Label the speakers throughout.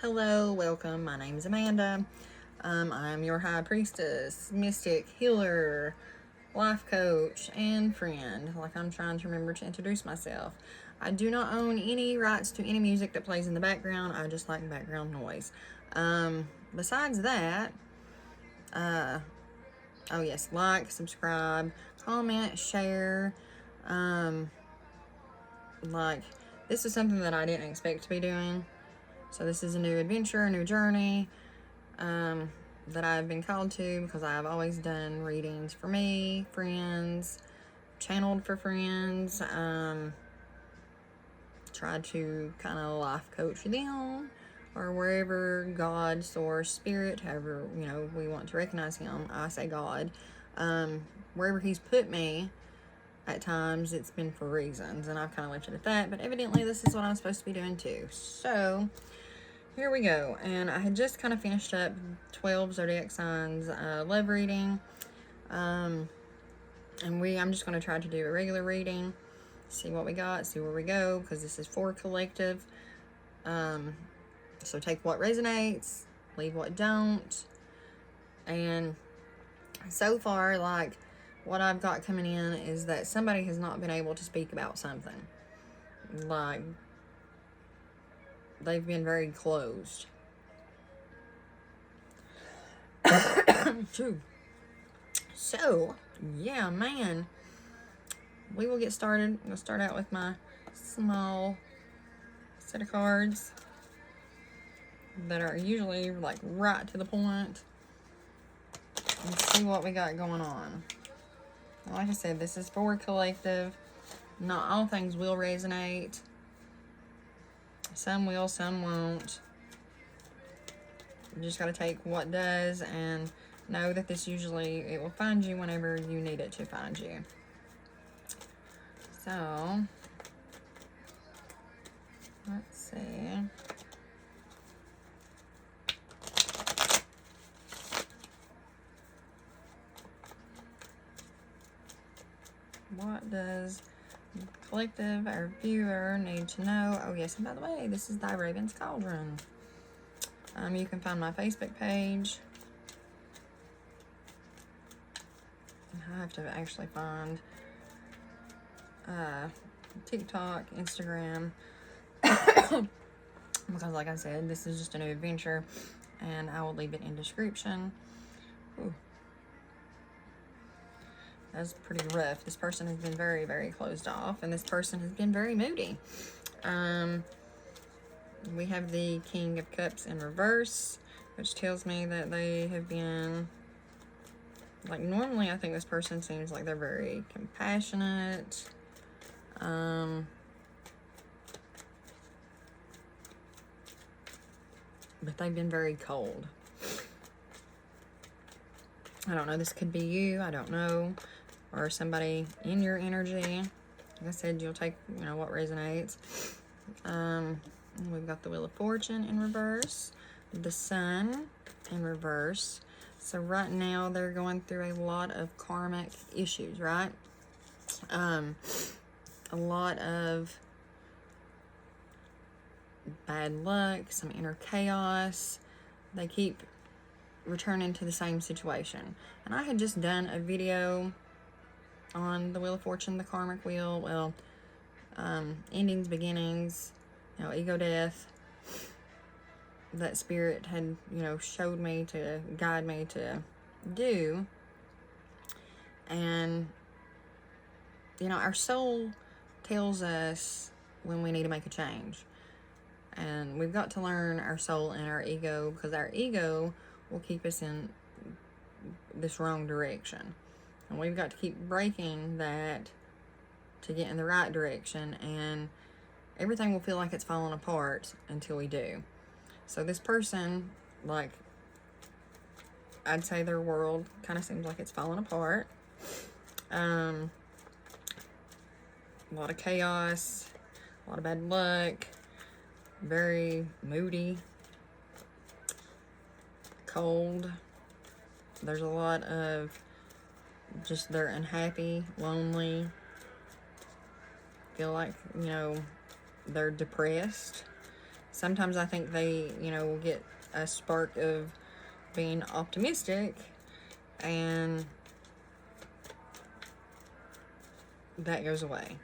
Speaker 1: Hello, welcome. My name is Amanda. I'm your high priestess, mystic, healer, life coach, and friend. Like I'm trying to remember to introduce myself. I do not own any rights to any music that plays in the background. I just like background noise. Besides that, oh yes, like, subscribe, comment, share. Like, this is something that I didn't expect to be doing. So this is a new adventure, a new journey that I've been called to because I've always done readings for me, friends, channeled for friends, tried to kind of life coach them or wherever God, source, spirit, however, we want to recognize him. I say God. Wherever he's put me, at times it's been for reasons, and I've kind of left it at that, but evidently this is what I'm supposed to be doing too. So here we go. And I had just kind of finished up 12 zodiac signs love reading. And I'm just going to try to do a regular reading, see what we got, see where we go, because this is for collective. So take what resonates, leave what don't. And so far, like, what I've got coming in is that somebody has not been able to speak about something. Like, they've been very closed. So, yeah, man. We will get started. I'm going to start out with my small set of cards that are usually, like, right to the point. And see what we got going on. Like I said, this is for collective. Not all things will resonate. Some will, some won't. You just got to take what does and know that this usually, it will find you whenever you need it to find you. So, let's see. What does collective, our viewer, need to know? Oh yes, and by the way, this is Thyravenscauldron. You can find my Facebook page. I have to actually find Tik Tok, Instagram, because like I said, this is just a new adventure, and I will leave it in description. Ooh. That's pretty rough. This person has been very, very closed off, and this person has been very moody. We have the King of Cups in reverse, which tells me that they have been, like, normally I think this person seems like they're very compassionate. But they've been very cold. I don't know. This could be you. I don't know. Or somebody in your energy. Like I said, you'll take, what resonates. We've got the Wheel of Fortune in reverse. The Sun in reverse. So right now they're going through a lot of karmic issues, right? A lot of bad luck, some inner chaos. They keep returning to the same situation. And I had just done a video on the Wheel of Fortune, the karmic wheel. Well, endings, beginnings, ego death. That spirit had, showed me to guide me to do. And, our soul tells us when we need to make a change. And we've got to learn our soul and our ego, because our ego will keep us in this wrong direction. And we've got to keep breaking that to get in the right direction, and everything will feel like it's falling apart until we do. So this person, like, I'd say their world kind of seems like it's falling apart. A lot of chaos, a lot of bad luck, very moody, cold. There's a lot of just they're unhappy, lonely, feel like, they're depressed. Sometimes I think they, will get a spark of being optimistic, and that goes away.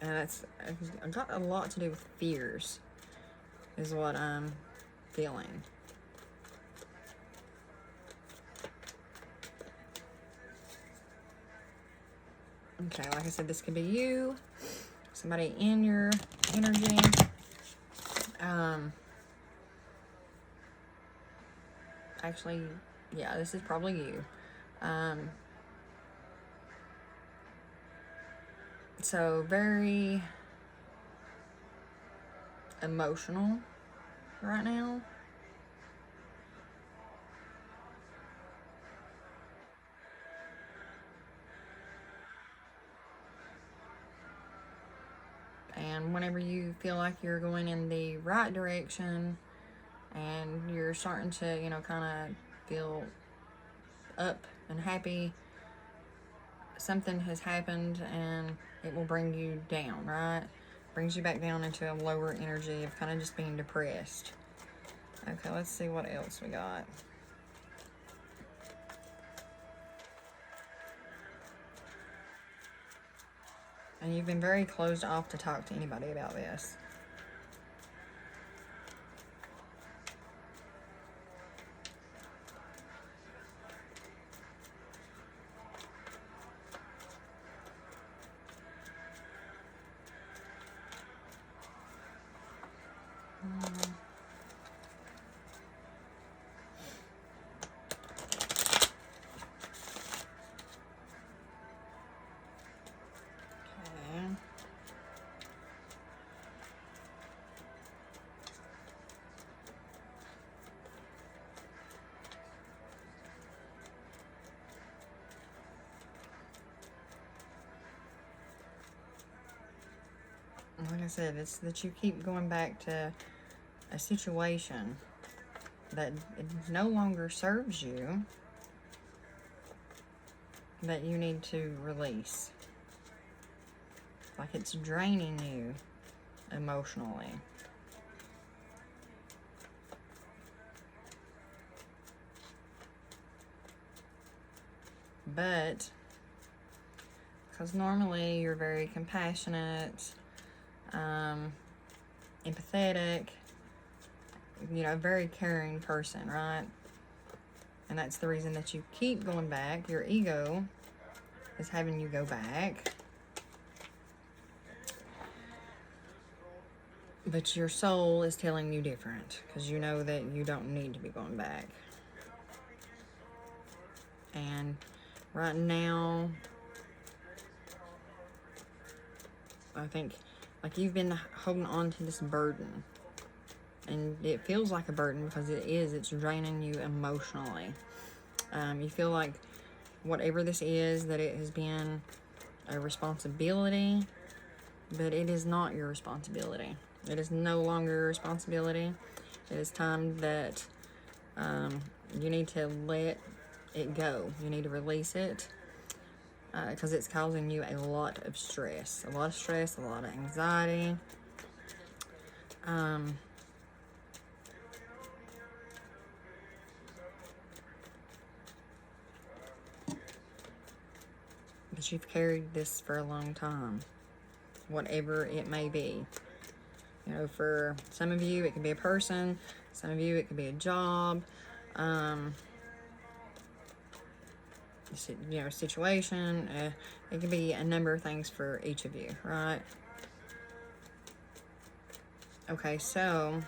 Speaker 1: And that's got a lot to do with fears, is what I'm feeling. Okay, like I said, this could be you, somebody in your energy. Actually, yeah, this is probably you. So very emotional right now. And whenever you feel like you're going in the right direction and you're starting to, kind of feel up and happy, something has happened and it will bring you down, right? Brings you back down into a lower energy of kind of just being depressed. Okay, let's see what else we got. And you've been very closed off to talk to anybody about this. Like I said, it's that you keep going back to a situation that it no longer serves you, that you need to release. Like it's draining you emotionally. But because normally you're very compassionate, empathetic, very caring person, right? And that's the reason that you keep going back. Your ego is having you go back. But your soul is telling you different, because you know that you don't need to be going back. And right now, I think like you've been holding on to this burden, and it feels like a burden because it is. It's draining you emotionally. You feel like whatever this is, that it has been a responsibility, but it is not your responsibility. It is no longer your responsibility. It is time that you need to let it go. You need to release it, because it's causing you a lot of stress. A lot of stress, a lot of anxiety. But you've carried this for a long time, whatever it may be. For some of you, it could be a person. Some of you, it could be a job. Situation. It could be a number of things for each of you, right? Okay, so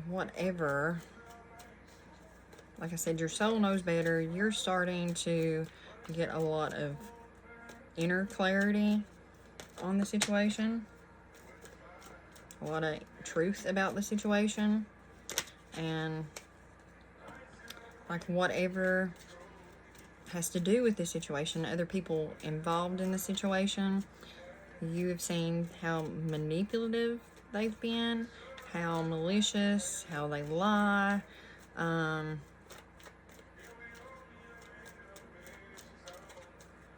Speaker 1: whatever, like I said, your soul knows better. You're starting to get a lot of inner clarity on the situation, a lot of truth about the situation, and like whatever has to do with the situation, other people involved in the situation, you have seen how manipulative they've been, how malicious, how they lie,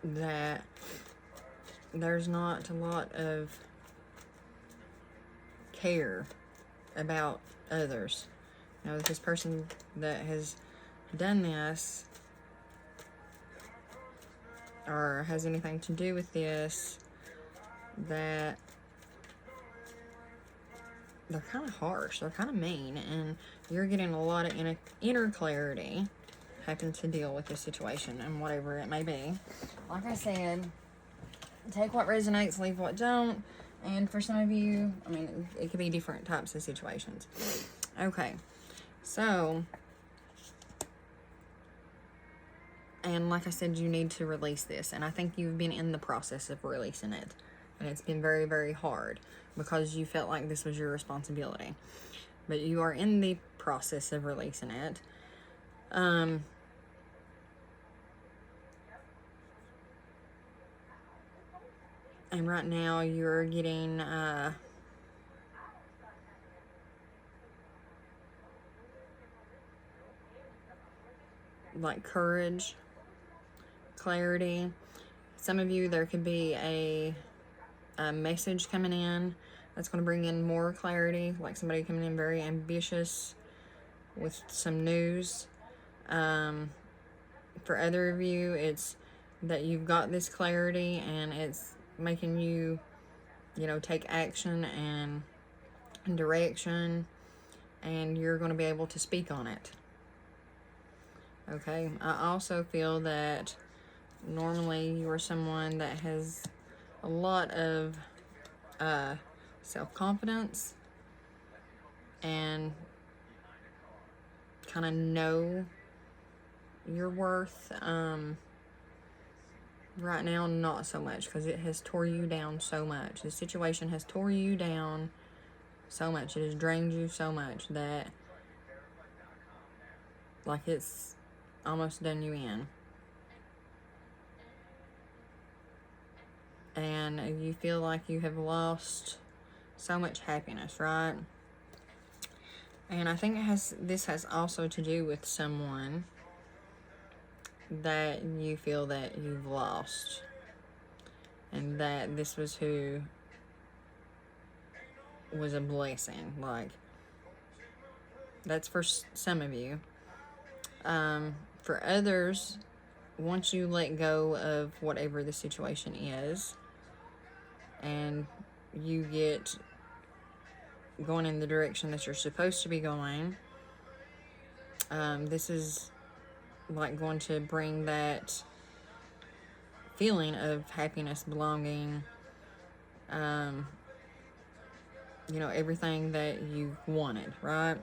Speaker 1: that there's not a lot of care about others. You know, this person that has done this or has anything to do with this, that they're kind of harsh, they're kind of mean, and you're getting a lot of inner clarity having to deal with this situation and whatever it may be. Like I said, take what resonates, leave what don't. And for some of you, I mean, it could be different types of situations. Okay, so, and like I said, you need to release this. And I think you've been in the process of releasing it. And it's been very, very hard because you felt like this was your responsibility. But you are in the process of releasing it. And right now you're getting like courage, clarity. Some of you, there could be a message coming in that's going to bring in more clarity, like somebody coming in very ambitious with some news. For other of you, it's that you've got this clarity and it's making you, you know, take action and direction, and you're going to be able to speak on it. Okay, I also feel that normally you are someone that has a lot of self-confidence and kind of know your worth. Right now, not so much, because it has tore you down so much. The situation has tore you down so much. It has drained you so much that, like, it's almost done you in. And you feel like you have lost so much happiness, right? And I think this has also to do with someone that you feel that you've lost, and that this was who was a blessing. Like, that's for some of you. For others, once you let go of whatever the situation is and you get going in the direction that you're supposed to be going, this is like going to bring that feeling of happiness, belonging, you know, everything that you wanted, right?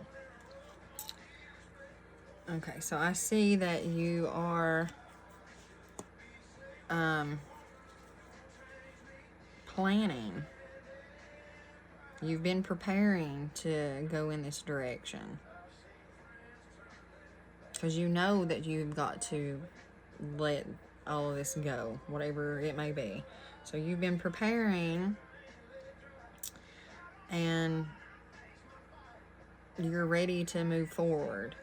Speaker 1: Okay, so I see that you are planning. You've been preparing to go in this direction, because you know that you've got to let all of this go, whatever it may be. So you've been preparing, and you're ready to move forward.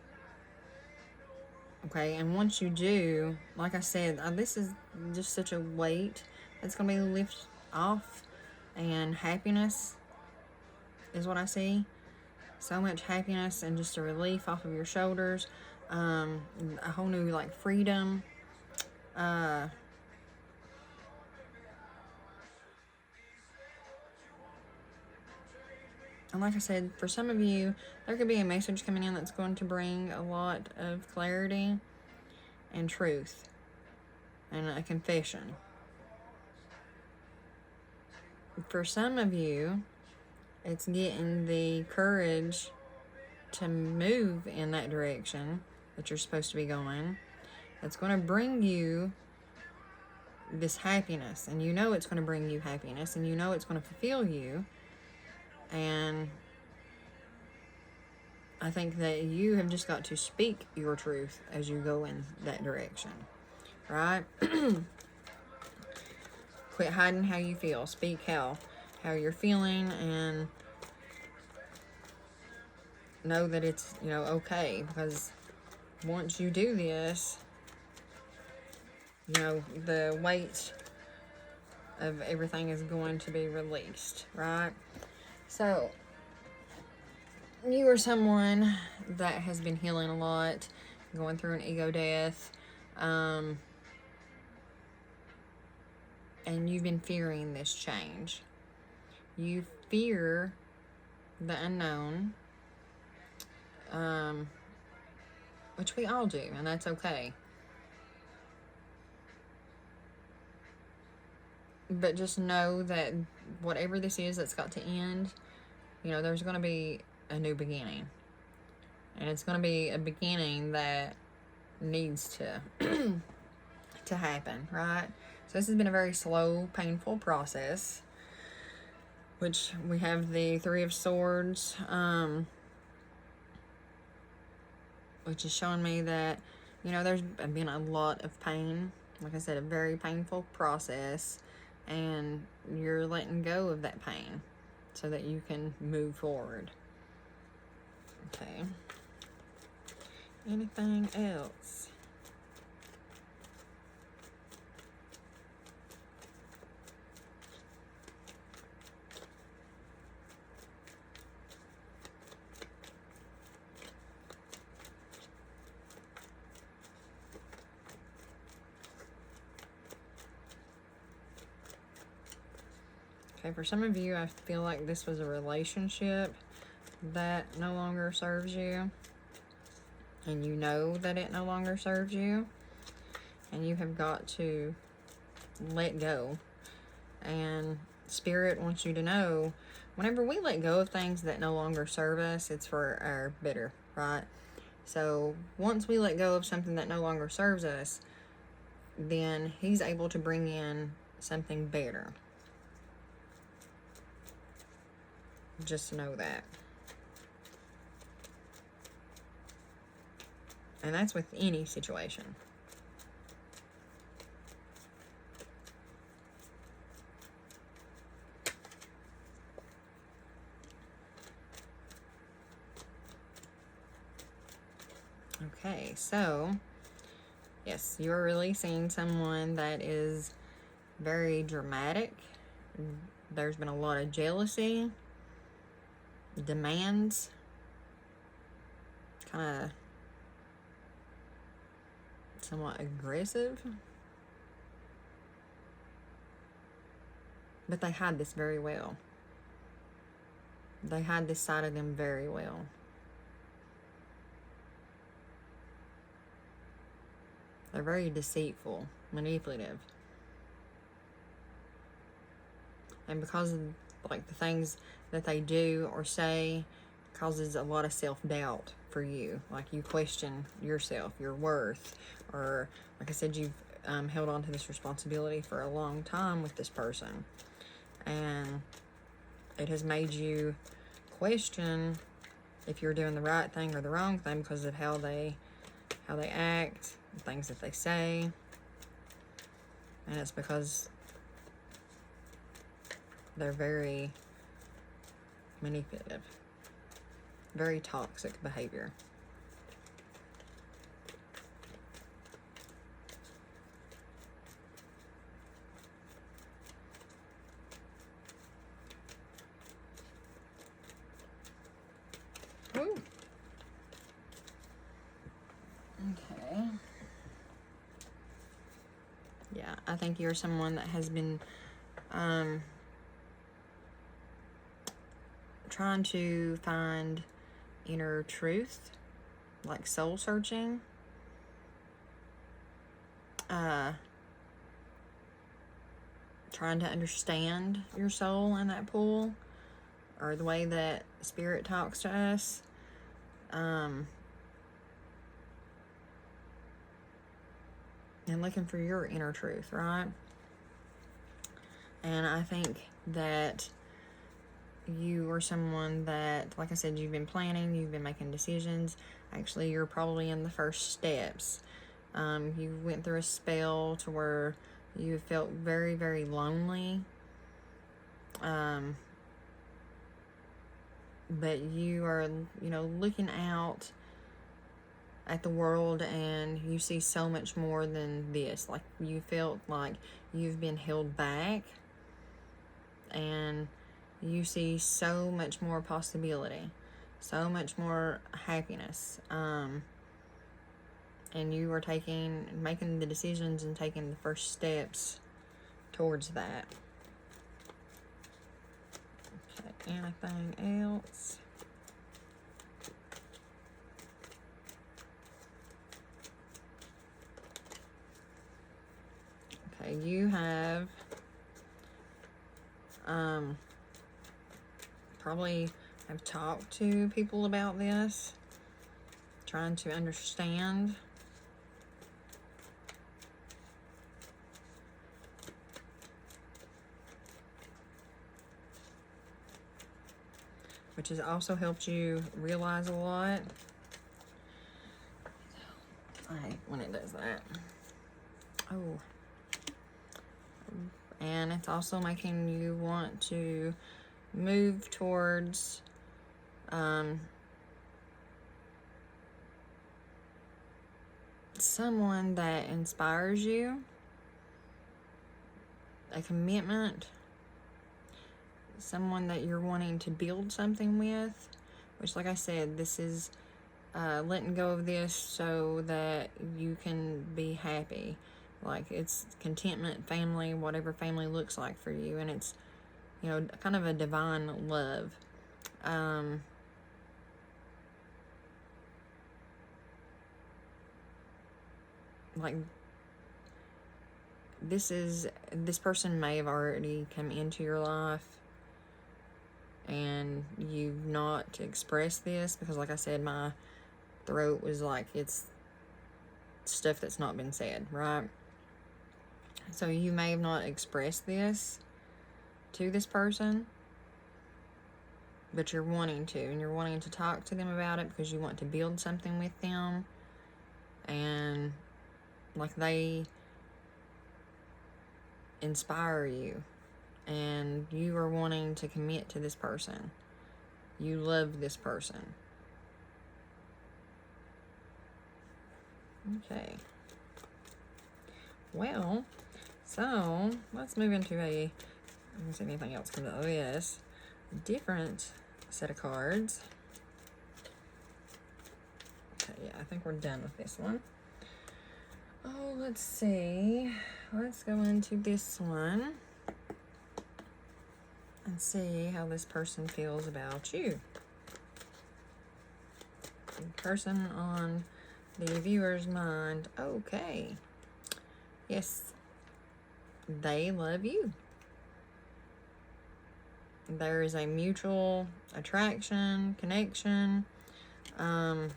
Speaker 1: Okay, and once you do, like I said, this is just such a weight that's going to be lifted off, and happiness is what I see. So much happiness and just a relief off of your shoulders. A whole new, like, freedom. And like I said, for some of you, there could be a message coming in that's going to bring a lot of clarity and truth and a confession. For some of you, it's getting the courage to move in that direction that you're supposed to be going. It's going to bring you this happiness, and you know it's going to bring you happiness, and you know it's going to fulfill you. And I think that you have just got to speak your truth as you go in that direction, right? Quit hiding how you feel. Speak how you're feeling, and know that it's, you know, okay. Because once you do this, you know, the weight of everything is going to be released, right? So, you are someone that has been healing a lot, going through an ego death, and you've been fearing this change. You fear the unknown, which we all do, and that's okay. But just know that whatever this is that's got to end, you know, there's going to be a new beginning. And it's going to be a beginning that needs to to happen, right? So this has been a very slow, painful process, which we have the Three of Swords, which is showing me that, you know, there's been a lot of pain. Like I said, a very painful process, and you're letting go of that pain so that you can move forward. Okay. Anything else? Okay, for some of you, I feel like this was a relationship that no longer serves you, and you know that it no longer serves you, and you have got to let go. And Spirit wants you to know, whenever we let go of things that no longer serve us, it's for our better, right? So once we let go of something that no longer serves us, then He's able to bring in something better. Just know that. And that's with any situation. Okay, so yes, you're releasing someone that is very dramatic. There's been a lot of jealousy, demands, kind of somewhat aggressive. But they hide this very well. They hide this side of them very well. They're very deceitful, manipulative. And because of like the things that they do or say causes a lot of self-doubt for you. Like you question yourself, your worth, or like I said, you've held on to this responsibility for a long time with this person. And it has made you question if you're doing the right thing or the wrong thing because of how they act, the things that they say. And it's because they're very manipulative, very toxic behavior. Ooh. Okay. Yeah, I think you're someone that has been trying to find inner truth, like soul searching. Trying to understand your soul in that pool, or the way that Spirit talks to us. And looking for your inner truth, right? And I think that you are someone that, like I said, you've been planning, you've been making decisions. Actually, you're probably in the first steps. You went through a spell to where you felt very, very lonely. But you are, you know, looking out at the world and you see so much more than this. Like you felt like you've been held back and you see so much more possibility, so much more happiness. And you are making the decisions and taking the first steps towards that. Okay, anything else? Okay, you have probably have talked to people about this, trying to understand. Which has also helped you realize a lot. I hate when it does that. Oh. And it's also making you want to move towards someone that inspires you, a commitment, someone that you're wanting to build something with, which, like I said, this is letting go of this so that you can be happy. Like, it's contentment, family, whatever family looks like for you, and it's, you know, kind of a divine love. Like, this person may have already come into your life, and you've not expressed this, because, like I said, my throat was like, it's stuff that's not been said, right? So you may have not expressed this to this person, but you're wanting to, and you're wanting to talk to them about it because you want to build something with them, and like, they inspire you, and you are wanting to commit to this person. You love this person. Okay. Well, so let's move into let's see if anything else comes out of this. Different set of cards. Okay, yeah, I think we're done with this one. Oh, let's see. Let's go into this one and see how this person feels about you. The person on the viewer's mind. Okay. Yes, they love you. There is a mutual attraction, connection. I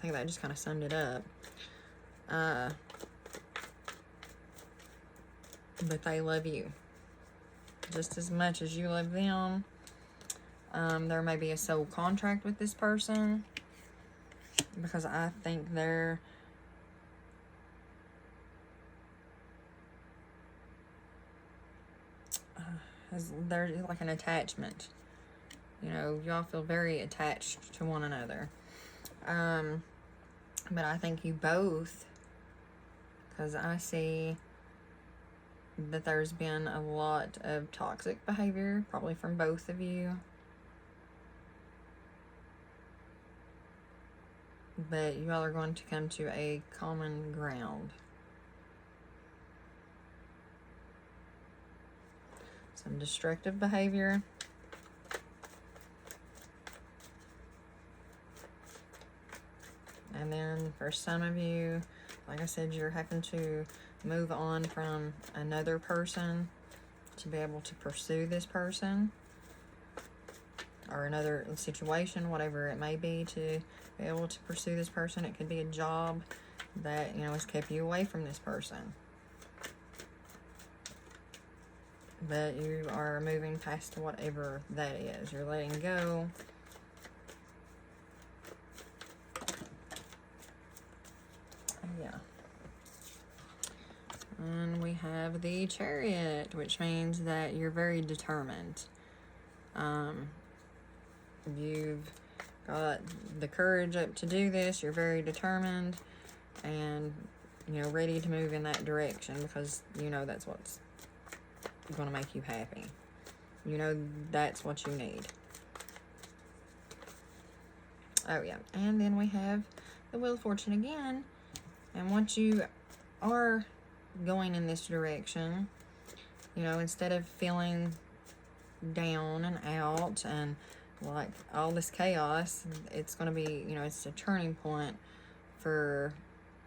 Speaker 1: think that just kind of summed it up. But they love you just as much as you love them. There may be a soul contract with this person, because I think there's like an attachment. You know, y'all feel very attached to one another. But I think you both, because I see that there's been a lot of toxic behavior, probably from both of you. But you all are going to come to a common ground. Some destructive behavior. And then for some of you, like I said, you're having to move on from another person to be able to pursue this person, or another situation, whatever it may be, to be able to pursue this person. It could be a job that, you know, has kept you away from this person. But you are moving past whatever that is. You're letting go. Yeah. And we have the Chariot, which means that you're very determined. You've got the courage up to do this. You're very determined and, you know, ready to move in that direction, because you know that's what's going to make you happy. You know that's what you need. Oh, yeah. And then we have the Wheel of Fortune again. And once you are going in this direction, you know, instead of feeling down and out and like all this chaos, it's going to be, you know, it's a turning point for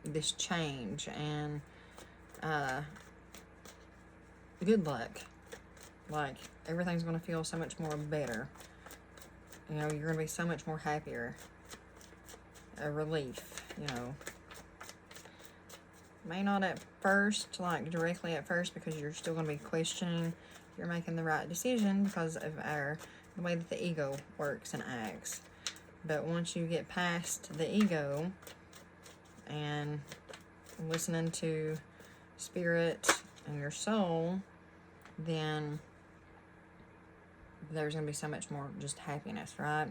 Speaker 1: this change. And good luck. Like, everything's going to feel so much more better. You know, you're going to be so much more happier. A relief, you know. May not at first, like directly at first, because you're still going to be questioning if you're making the right decision because of the way that the ego works and acts. But once you get past the ego and listening to spirit and your soul, then there's going to be so much more just happiness, right?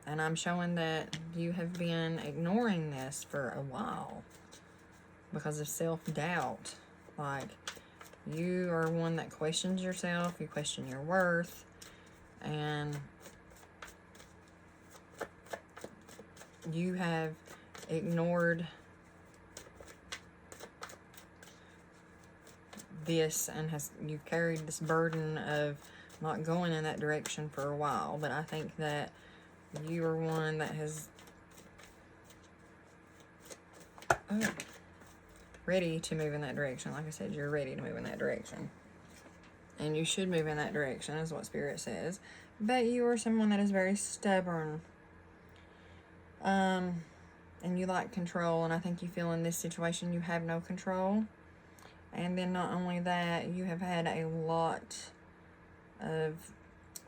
Speaker 1: And I'm showing that you have been ignoring this for a while because of self-doubt. Like, you are one that questions yourself, you question your worth, and you have ignored this and you've carried this burden of not going in that direction for a while. But I think that you are one that has ready to move in that direction. Like I said, you're ready to move in that direction. And you should move in that direction, is what Spirit says. But you are someone that is very stubborn. And you like control. And I think you feel in this situation you have no control. And then not only that, you have had a lot of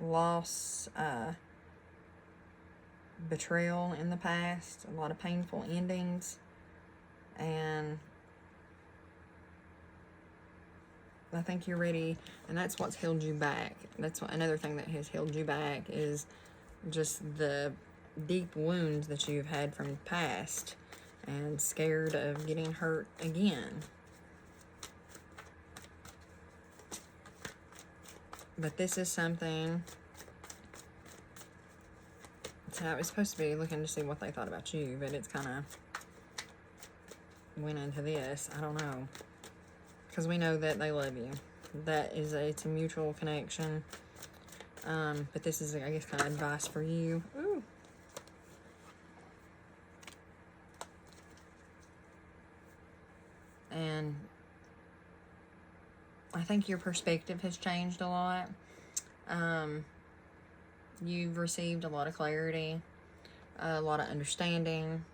Speaker 1: loss, betrayal in the past, a lot of painful endings, and I think you're ready, and that's what's held you back. That's another thing that has held you back is just the deep wounds that you've had from the past and scared of getting hurt again. But this is something. It's how it was supposed to be, looking to see what they thought about you, but it's kind of went into this. I don't know. Because we know that they love you. That is it's a mutual connection. But this is, I guess, kind of advice for you. Ooh. And I think your perspective has changed a lot. You've received a lot of clarity, a lot of understanding.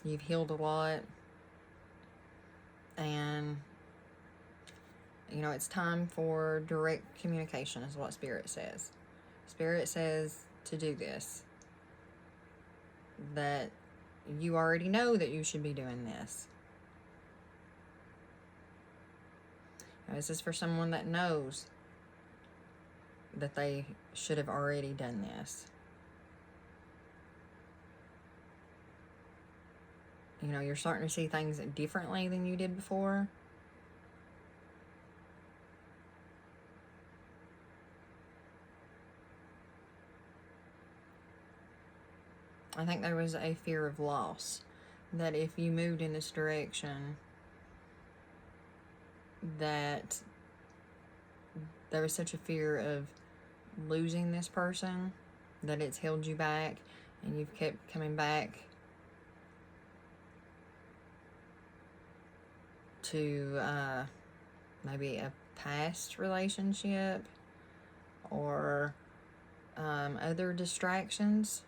Speaker 1: You've healed a lot. And, you know, it's time for direct communication is what Spirit says. Spirit says to do this. That you already know that you should be doing this. Now, this is for someone that knows that they should have already done this. You know, you're starting to see things differently than you did before. I think there was a fear of loss. That if you moved in this direction, that there was such a fear of losing this person that it's held you back, and you've kept coming back to maybe a past relationship or other distractions.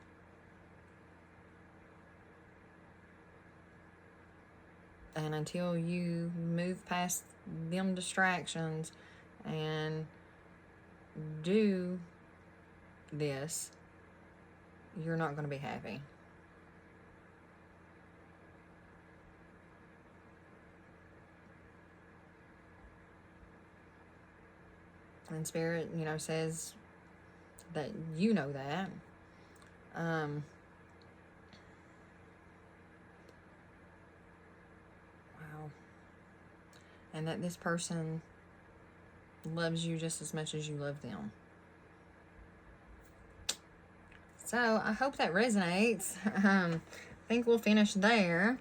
Speaker 1: And until you move past them distractions and do this, you're not going to be happy. And Spirit, you know, says that you know that. Wow. and that this person loves you just as much as you love them. So I hope that resonates. I think we'll finish there.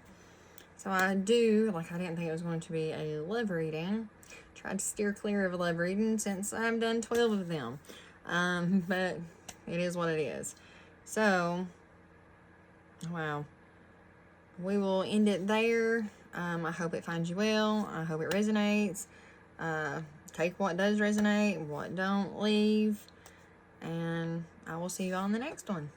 Speaker 1: So I didn't think it was going to be a love reading. Tried to steer clear of love reading since I've done 12 of them. But it is what it is. So, wow. We will end it there. I hope it finds you well. I hope it resonates. Take what does resonate, what don't, leave. And I will see you on the next one.